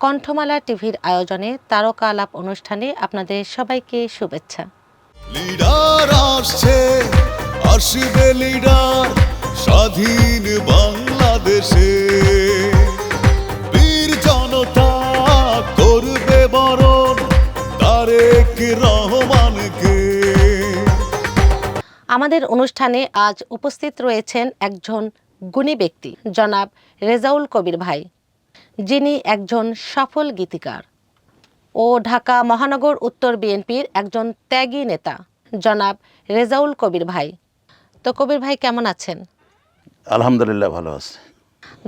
কণ্ঠমালা টিভির আয়োজনে তারকা আলাপ অনুষ্ঠানে আপনাদের সবাইকে শুভেচ্ছা। লিডার আসছে, আসবে লিডার স্বাধীন বাংলাদেশে, বীর জনতা করবে বরণ তারেক রহমানকে। আমাদের অনুষ্ঠানে আজ উপস্থিত রয়েছেন একজন গুণী ব্যক্তি, জনাব রেজাউল কবির ভাই, যিনি একজন সফল গীতিকার ও ঢাকা মহানগর উত্তর বিএনপির একজন ত্যাগী নেতা, জনাব রেজাউল কবির ভাই। তো কবির ভাই কেমন আছেন? আলহামদুলিল্লাহ, ভালো আছে।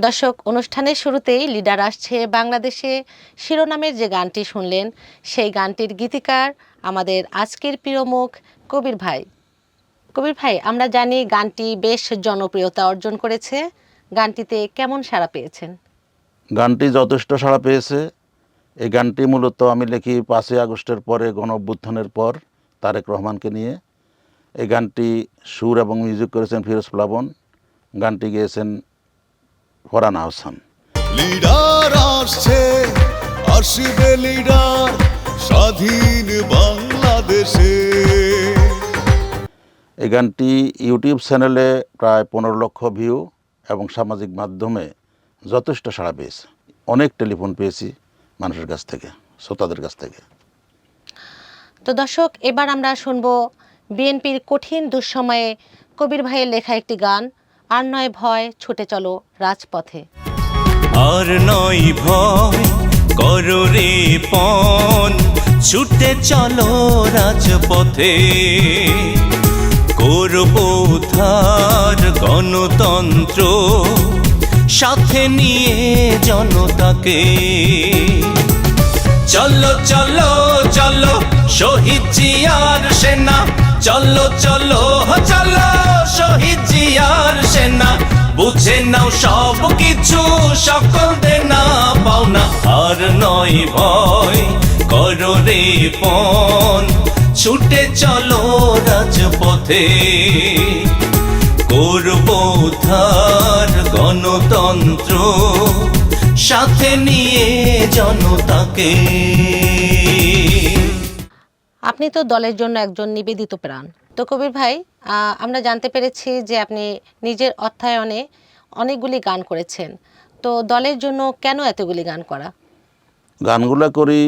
দর্শক, অনুষ্ঠানের শুরুতেই লিডার আসছে বাংলাদেশে শিরোনামের যে গানটি শুনলেন, সেই গানটির গীতিকার আমাদের আজকের প্রিয় মুখ কবির ভাই। কবির ভাই, আমরা জানি গানটি বেশ জনপ্রিয়তা অর্জন করেছে। গানটিতে কেমন সাড়া পেয়েছেন? গানটি যথেষ্ট সাড়া পেয়েছে। এই গানটি মূলত আমি লিখি 5ই আগস্টের পরে, গণ-অভ্যুত্থানের পর, তারেক রহমানকে নিয়ে। এই গানটি সুর এবং মিউজিক করেছেন ফিরোজ প্লাবন, গানটি গেয়েছেন ফরহান আহসান। লিডার আসছে, আসবে লিডার স্বাধীন বাংলাদেশে। এই গানটি ইউটিউব চ্যানেলে প্রায় 15 লক্ষ ভিউ এবং সামাজিক মাধ্যমে যথেষ্ট সাড়া পেয়েছে। অনেক টেলিফোন পেয়েছি মানুষের কাছ থেকে, শ্রোতাদের কাছ থেকে। তো দর্শক, এবার আমরা শুনব বিএনপির কঠিন দুঃসময়ে কবির ভাইয়ের লেখা একটি গান, আর নয় ভয়, ছুটে চলো রাজপথে। আর নয় ভয়, করো রে পণ, ছুটে চলো রাজপথে, করব উদ্ধার গণতন্ত্র, সাথে নিয়ে জনতাকে। চলো চলো চলো শহীদ জিয়ার সেনা, চলো চলো চলো শহীদ জিয়ার সেনা, বুঝে নাও সব কিছু, সকল দেনা পাওনা। আর নয় ভয়, করো রে পণ, ছুটে চলো রাজপথে, করব উদ্ধার গণতন্ত্র, সাথে নিয়ে জনতাকে। আপনি তো দলের জন্য একজন নিবেদিত প্রাণ। তো কবির ভাই, আমরা জানতে পেরেছি যে আপনি নিজের অর্থায়নে অনেকগুলি গান করেছেন। তো দলের জন্য কেন এতগুলি গান করা? গানগুলো করি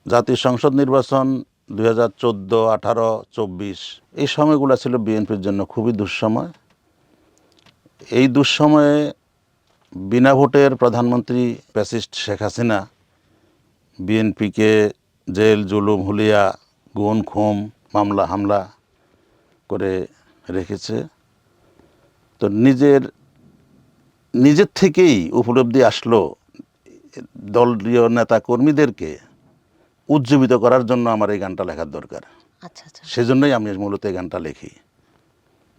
জাতীয় সংসদ নির্বাচন 2014, 18, 24, এই সময়গুলো ছিল বিএনপির জন্য খুবই দুঃসময়। এই দুঃসময়ে বিনা ভোটের প্রধানমন্ত্রী ফ্যাসিস্ট শেখ হাসিনা বিএনপিকে জেল, জুলুম, হুলিয়া, গুম, খুন, মামলা, হামলা করে রেখেছে। তো নিজের থেকেই উপলব্ধি আসলো দলীয় নেতা কর্মীদেরকে উজ্জীবিত করার জন্য আমার এই গানটা লেখার দরকার। আচ্ছা আচ্ছা। সেজন্যই আমি মূলত এই গানটা লিখি।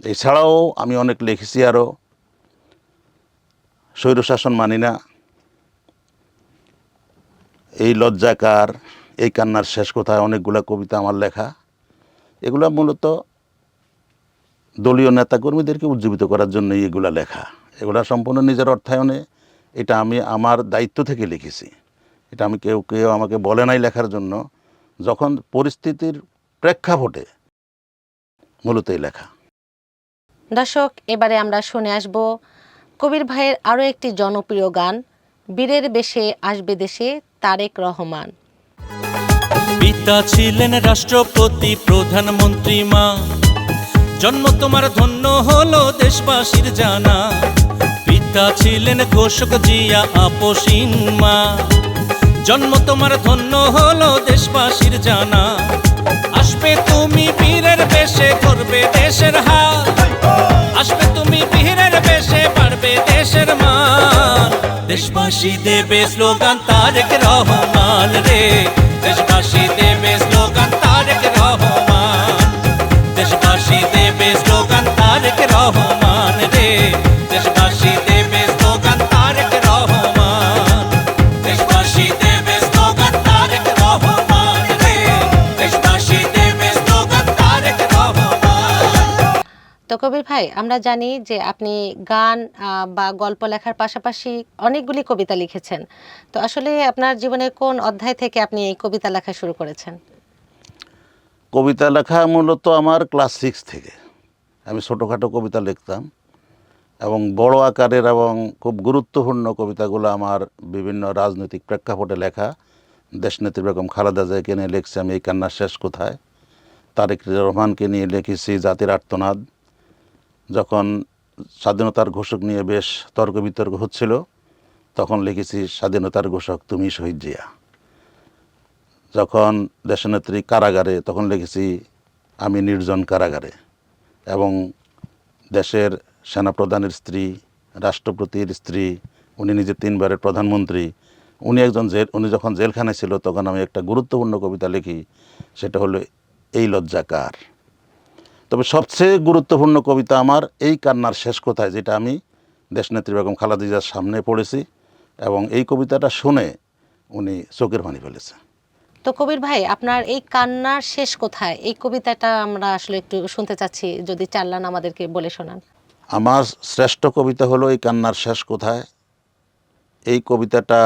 এছাড়াও আমি অনেক লিখেছি আরও। স্বৈরশাসন মানি না, এই লজ্জাকার, এই কান্নার শেষ কোথায়, অনেকগুলা কবিতা আমার লেখা। এগুলা মূলত দলীয় নেতাকর্মীদেরকে উজ্জীবিত করার জন্য এগুলা লেখা। এগুলা সম্পূর্ণ নিজের অর্থায়নে। এটা আমি আমার দায়িত্ব থেকে লিখেছি। এটা আমি কেউ আমাকে বলে নাই লেখার জন্য। যখন পরিস্থিতির প্রেক্ষাপটে মূলত এই লেখা। দর্শক, এবারে আমরা শুনে আসব কবির ভাইয়ের আরও একটি জনপ্রিয় গান, বীরের বেশে আসবে দেশে তারেক রহমান। পিতা ছিলেন রাষ্ট্রপতি, প্রধানমন্ত্রী মা, জন্ম তোমার ধন্য হলো দেশবাসীর জানা। পিতা ছিলেন ঘোষক জিয়া, আপসীন মা, জন্ম তোমার ধন্য হলো দেশবাসীর জানা। আসবে তুমি বীরের বেশে, করবে দেশের হাল, আসবে তুমি বীরের বেশে, পারবে দেশের মান। দেশবাসী দেবে স্লোগান তারেক রহমান রে, দেশবাসী দেবে স্লোগান তারেক রহমান, দেশবাসী দেবে স্লোগান তারেক রহমান রে, দেশবাসী দেবে স্লোগান তারেক রহমান, দেশবাসী দেবে স্লোগান তারেক রহমান রে, দেশবাসী দেবে স্লোগান তারেক রহমান। তো কবির ভাই, ভাই, আমরা জানি যে আপনি গান বা গল্প লেখার পাশাপাশি অনেকগুলি কবিতা লিখেছেন। তো আসলে আপনার জীবনের কোন অধ্যায় থেকে আপনি এই কবিতা লেখা শুরু করেছেন? কবিতা লেখা মূলত আমার ক্লাস 6 থেকে। আমি ছোটোখাটো কবিতা লিখতাম এবং বড় আকারের এবং খুব গুরুত্বপূর্ণ কবিতাগুলো আমার বিভিন্ন রাজনৈতিক প্রেক্ষাপটে লেখা। দেশনেত্রী বেগম খালেদা জিয়াকে নিয়ে লিখছি আমি এই কান্নার শেষ কোথায়, তারেক রহমানকে নিয়ে লিখেছি জাতির আর্তনাদ। যখন স্বাধীনতার ঘোষক নিয়ে বেশ তর্ক বিতর্ক হচ্ছিল তখন লিখেছি স্বাধীনতার ঘোষক তুমি শহীদ জিয়া। যখন দেশনেত্রী কারাগারে তখন লিখেছি আমি নির্জন কারাগারে। এবং দেশের সেনাপ্রধানের স্ত্রী, রাষ্ট্রপতির স্ত্রী, উনি নিজে 3 বারের প্রধানমন্ত্রী, উনি যখন জেলখানায় ছিল তখন আমি একটা গুরুত্বপূর্ণ কবিতা লিখি, সেটা হলো এই লজ্জা কার। তবে সবচেয়ে গুরুত্বপূর্ণ কবিতা আমার এই কান্নার শেষ কোথায়, যেটা আমি দেশনেত্রী বেগম খালেদা জিয়ার সামনে পড়েছি এবং এই কবিতাটা শুনে উনি চোখের পানি ফেলেছে। তো কবির ভাই, আপনার এই কান্নার শেষ কোথায় এই কবিতাটা আমরা আসলে একটু শুনতে চাচ্ছি, যদি 4 লাইন আমাদেরকে বলে শোনান। আমার শ্রেষ্ঠ কবিতা হলো এই কান্নার শেষ কোথায়। এই কবিতাটা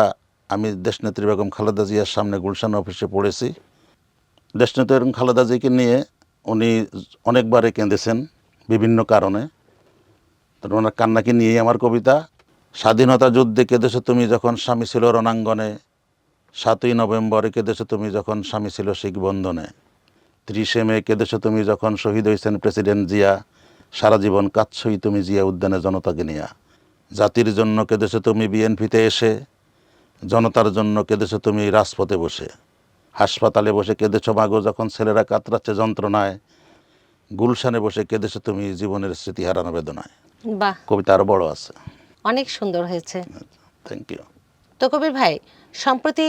আমি দেশনেত্রী বেগম খালেদা জিয়ার সামনে গুলশান অফিসে পড়েছি। দেশনেত্রী বেগম খালেদা জিয়াকে নিয়ে উনি অনেকবারে কেঁদেছেন বিভিন্ন কারণে। তো ওনার কান্নাকে নিয়েই আমার কবিতা। স্বাধীনতা যুদ্ধে কেঁদেছো তুমি যখন স্বামী ছিল রণাঙ্গনে, 7ই নভেম্বরে কেঁদেছো তুমি যখন স্বামী ছিল শিখ বন্ধনে, 30শে মে কেঁদেছো তুমি যখন শহীদ হয়েছেন প্রেসিডেন্ট জিয়া, সারা জীবন কাঁদছই তুমি জিয়া উদ্যানে জনতাকে নিয়া। জাতির জন্য কেঁদেছো তুমি বিএনপিতে এসে, জনতার জন্য কেঁদেছো তুমি রাজপথে বসে, হাসপাতালে বসে কেঁদেছো মাগো যখন ছেলেরা কাতরাচ্ছে যন্ত্রণায়, গুলশানে বসে কেঁদেছো তুমি জীবনের স্মৃতি হারানো বেদনায়। বাহ, কবিতা আরও বড় আছে। অনেক সুন্দর হয়েছে। Thank you. তো কবির ভাই, সম্প্রতি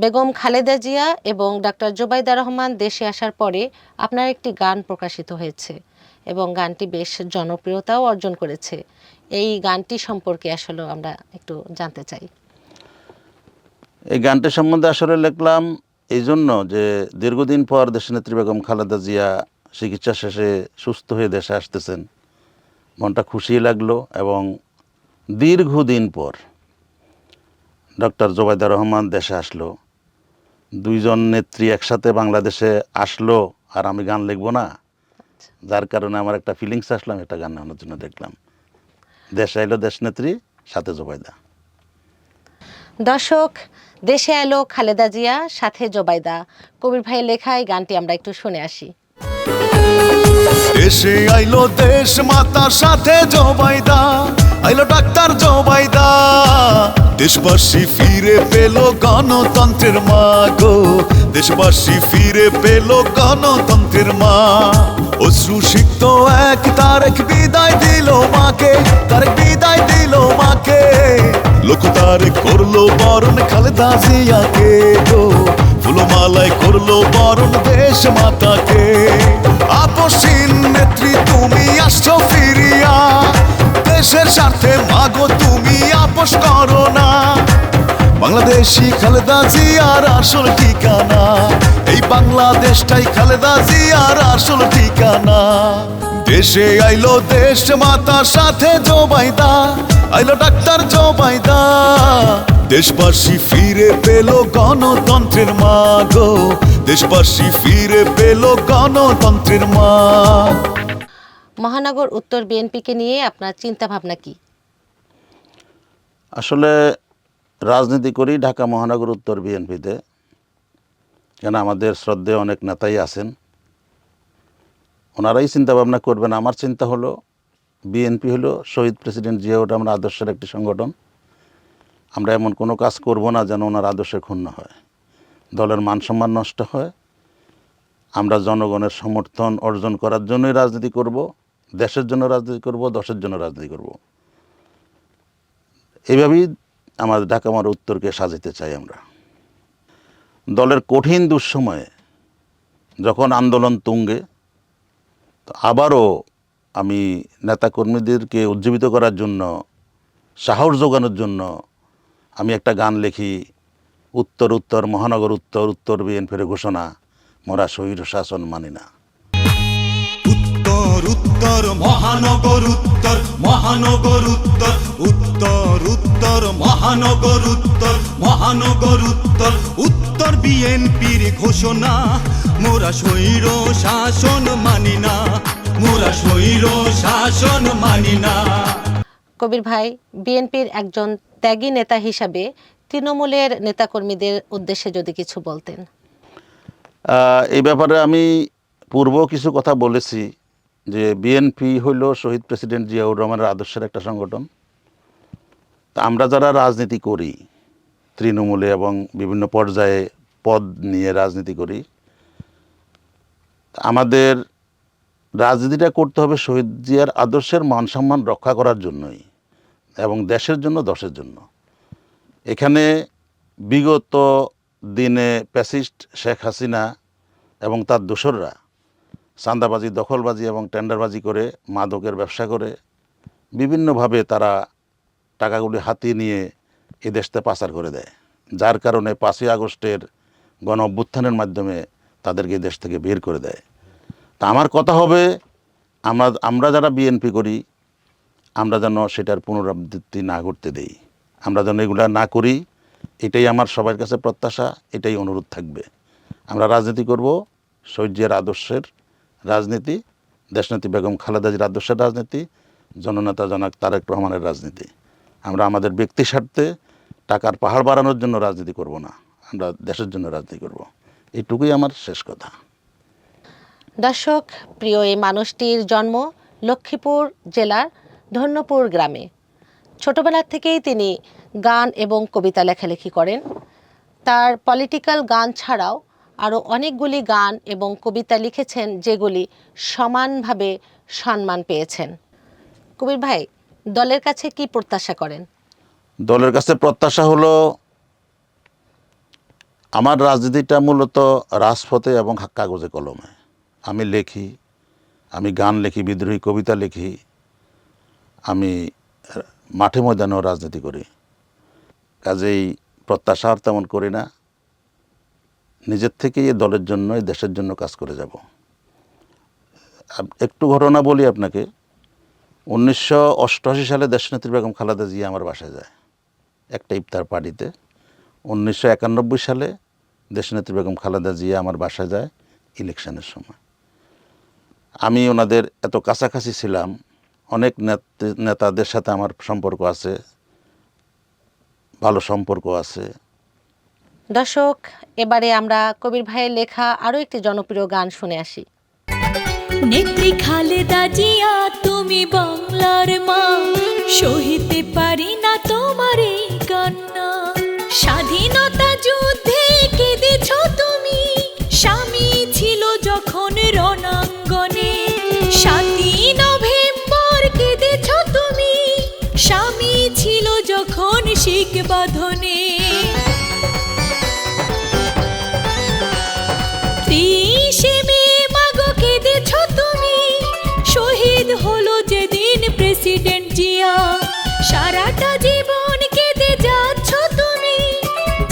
বেগম খালেদা জিয়া এবং ডাক্তার জোবাইদা রহমান দেশে আসার পরে আপনার একটি গান প্রকাশিত হয়েছে এবং গানটি বেশ জনপ্রিয়তাও অর্জন করেছে। এই গানটি সম্পর্কে আসলে আমরা একটু জানতে চাই। এই গানটি সম্বন্ধে আসলে লিখলাম এই জন্য যে দীর্ঘদিন পর দেশনেত্রী বেগম খালেদা জিয়া চিকিৎসা শেষে সুস্থ হয়ে দেশে আসতেছেন, মনটা খুশি লাগলো। এবং দীর্ঘদিন পর ডক্টর জোবাইদা রহমান দেশে আসলো, 2 জন নেত্রী একসাথে বাংলাদেশে আসলো, আর আমি গান লিখবো না? যার কারণে আমার একটা ফিলিংস আসলাম, একটা গান নেওয়ার জন্য দেখলাম। দেশে এলো দেশনেত্রী, সাথে জোবাইদা। দর্শক, দেশে এলো খালেদা জিয়া, সাথে জোবাইদা, কবির ভাইয়ের লেখা এই গানটি আমরা একটু শুনে আসি। দেশে আইলো দেশ মাতার সাথে জোবাইদা, আইলো ডাক্তার জোবাইদা। দেশবাসী ফিরে পেল গণতন্ত্রের মা গো, দেশবাসী ফিরে পেল গণতন্ত্রের মা। অশ্রু সিক্ত এক তারেক বিদায় দিল মাকে, তারেক বিদায় দিল মাকে। লোক তারেক করলো বরণ খালেদা জিয়াকে গো, ফুলমালায় করলো বরণ দেশ মাতাকে। আপসহীন নেত্রী তুমি আসছো ফিরিয়া, দেশের স্বার্থে মাগো তুমি আপোষ করো না। বাংলাদেশি খালেদা জিয়ার আসল ঠিকানা, এই বাংলাদেশটাই খালেদা জিয়ার আসল ঠিকানা। দেশে আইলো দেশ মাতার সাথে জোবাইদা, আইলো ডাক্তার জোবাইদা। দেশবাসী ফিরে পেল গণতন্ত্রের মা গো, দেশবাসী ফিরে পেল গণতন্ত্রের মা। মহানগর উত্তর বিএনপিকে নিয়ে আপনার চিন্তা ভাবনা কি? আসলে রাজনীতি করি ঢাকা মহানগর উত্তর বিএনপিতে, কেন আমাদের শ্রদ্ধেয় অনেক নেতাই আছেন, ওনারাই চিন্তা ভাবনা করবেন। আমার চিন্তা হলো বিএনপি হলো শহীদ প্রেসিডেন্ট জিয়াউর রহমান আদর্শের একটি সংগঠন। আমরা এমন কোনো কাজ করব না যেন ওনার আদর্শে ক্ষুণ্ণ হয়, দলের মান সম্মান নষ্ট হয়। আমরা জনগণের সমর্থন অর্জন করার জন্যই রাজনীতি করব, দেশের জন্য রাজনীতি করব, দশের জন্য রাজনীতি করব। এইভাবেই আমাদের ঢাকা মহানগর উত্তরকে সাজাতে চাই আমরা। দলের কঠিন দুঃসময়ে যখন আন্দোলন তুঙ্গে, আবারও আমি নেতাকর্মীদেরকে উজ্জীবিত করার জন্য, সাহস যোগানোর জন্য আমি একটা গান লিখি, উত্তর উত্তর মহানগর উত্তর, উত্তর বিএনপির ঘোষণা, মোরা স্বৈর শাসন মানি না। উত্তর উত্তর উত্তর মহানগর উত্তর মহানগর উত্তর উত্তর উত্তর মহানগর উত্তর মহানগর উত্তর উত্তর বিএনপির ঘোষণা মোরা স্বৈর শাসন মানি না মোরা স্বৈর শাসন মানি না। কবির ভাই, বিএনপির একজন ত্যাগী নেতা হিসাবে তৃণমূলের নেতাকর্মীদের উদ্দেশ্যে যদি কিছু বলতেন। এই ব্যাপারে আমি পূর্বেও কিছু কথা বলেছি যে বিএনপি হইল শহীদ প্রেসিডেন্ট জিয়াউর রহমানের আদর্শের একটা সংগঠন। তা আমরা যারা রাজনীতি করি তৃণমূলে এবং বিভিন্ন পর্যায়ে পদ নিয়ে রাজনীতি করি, আমাদের রাজনীতিটা করতে হবে শহীদ জিয়ার আদর্শের মান সম্মান রক্ষা করার জন্যই এবং দেশের জন্য দশের জন্য। এখানে বিগত দিনে ফ্যাসিস্ট শেখ হাসিনা এবং তার দোসররা চাঁদাবাজি, দখলবাজি এবং টেন্ডারবাজি করে মাদকের ব্যবসা করে বিভিন্নভাবে তারা টাকাগুলি হাতিয়ে নিয়ে এ দেশতে পাচার করে দেয়, যার কারণে 5ই আগস্টের গণ অভ্যুত্থানের মাধ্যমে তাদেরকে দেশ থেকে বের করে দেয়। তা আমার কথা হবে আমরা যারা বিএনপি করি আমরা যেন সেটার পুনরাবৃত্তি না করতে দেই, আমরা যেন এগুলা না করি, এটাই আমার সবার কাছে প্রত্যাশা, এটাই অনুরোধ থাকবে। আমরা রাজনীতি করব শহীদ জিয়ার আদর্শের রাজনীতি, দেশনেত্রী বেগম খালেদা জিয়ার আদর্শের রাজনীতি, জননেতা জনাক তারেক রহমানের রাজনীতি। আমরা আমাদের ব্যক্তি স্বার্থে টাকার পাহাড় বাড়ানোর জন্য রাজনীতি করব না, আমরা দেশের জন্য রাজনীতি করব। এইটুকুই আমার শেষ কথা। দর্শক, প্রিয় এই মানুষটির জন্ম লক্ষ্মীপুর জেলার ধন্যপুর গ্রামে। ছোটবেলা থেকেই তিনি গান এবং কবিতা লেখালেখি করেন। তার পলিটিক্যাল গান ছাড়াও আরও অনেকগুলি গান এবং কবিতা লিখেছেন যেগুলি সমানভাবে সম্মান পেয়েছেন। কবির ভাই, দলের কাছে কি প্রত্যাশা করেন? দলের কাছে প্রত্যাশা হলো আমার রাজনীতিটা মূলত রাজপথে এবং কাগজে কলমে। আমি লেখি, আমি গান লিখি, বিদ্রোহী কবিতা লিখি, আমি মাঠে ময়দানেও রাজনীতি করি। কাজেই প্রত্যাশা আর তেমন করি না, নিজের থেকেই এই দলের জন্য, এই দেশের জন্য কাজ করে যাব। একটু ঘটনা বলি আপনাকে। 1988 সালে দেশনেত্রী বেগম খালেদা জিয়া আমার বাসায় যায় একটা ইফতার পার্টিতে। 1991 সালে দেশনেত্রী বেগম খালেদা জিয়া আমার বাসায় যায় ইলেকশনের সময়। আমি ওনাদের এত কাছাকাছি ছিলাম, অনেক নেতাদের সাথে আমার সম্পর্ক আছে, ভালো সম্পর্ক আছে। দর্শক, এবারে আমরা কবির ভাইয়ের লেখা আরও একটি জনপ্রিয় গান শুনে আসি। নেত্রী খালেদা জিয়া তুমি বাংলার মা, সহিতে পারি না তোমার এই কান্না। স্বাধীনতা যুদ্ধে কেঁদেছ তুমি, স্বামী ছিল যখন রণাঙ্গনে। 7ই নভেম্বর কেঁদেছ তুমি, স্বামী ছিল যখন শিখ বাঁধনে। 30শে মে মাগো কেঁদেছ তুমি, শহীদ হলো যেদিন প্রেসিডেন্ট জিয়া। সারাটা জীবন কেঁদে যাচ্ছ তুমি,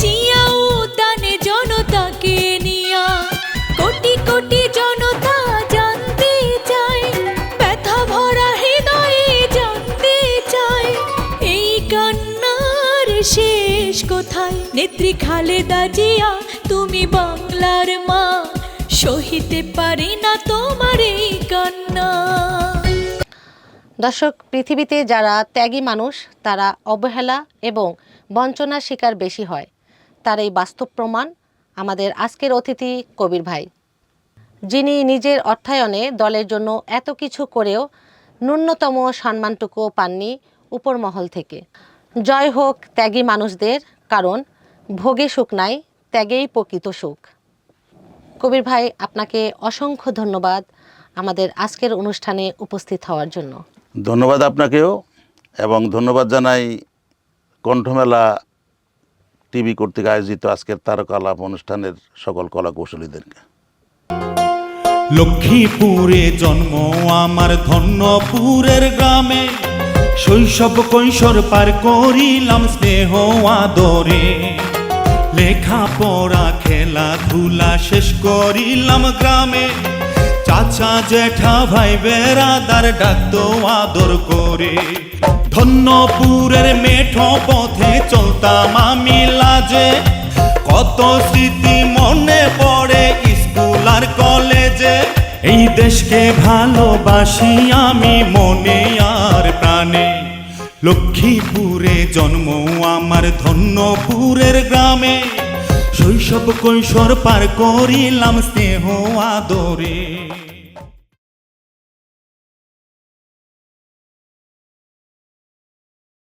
জিয়া উদ্যানে জনতাকে নিয়া। কোটি কোটি জনতা জানতে চায়, ব্যথা ভরা হৃদয়ে জানতে চায়, এই কান্নার শেষ কোথায়। নেত্রী খালেদা জিয়া তুমি বাংলার মা, সহিতে পারি না তোমার এই কান্না। দর্শক, পৃথিবীতে যারা ত্যাগী মানুষ তারা অবহেলা এবং বঞ্চনার শিকার বেশি হয়, তার এই বাস্তব প্রমাণ আমাদের আজকের অতিথি কবির ভাই, যিনি নিজের অর্থায়নে দলের জন্য এত কিছু করেও ন্যূনতম সম্মানটুকুও পাননি উপর মহল থেকে। জয় হোক ত্যাগী মানুষদের, কারণ ভোগে সুখ নাই, ত্যাগেই প্রকৃত সুখ। কবির ভাই, আপনাকে অসংখ্য ধন্যবাদ আমাদের আজকের অনুষ্ঠানে উপস্থিত হওয়ার জন্য। ধন্যবাদ আপনাকেও, এবং ধন্যবাদ জানাই কণ্ঠমেলা টিভি কর্তৃক আয়োজিত আজকের তারকালাপ অনুষ্ঠানের সকল কলা কৌশলীদেরকে। লক্ষ্মীপুরে জন্ম আমার ধন্যপুরের গ্রামে, শৈশব কৈশোর পার করিলাম স্নেহ আদরে। লেখাপড়া খেলাধুলা শেষ করিলাম গ্রামে, চাচা জেঠা ভাই বেড়াদার ডাকতো আদর করে। ধন্যপুরের মেঠো পথে চলতাম আমি লাজে, কত স্মৃতি মনে পড়ে স্কুল আর কলেজে। এই দেশকে ভালোবাসি আমি মনে আর প্রাণে, লক্ষ্মীপুরে জন্ম আমার ধন্যপুরের গ্রামে। শৈশব কৈশোর পার করিলাম স্নেহ আদরে।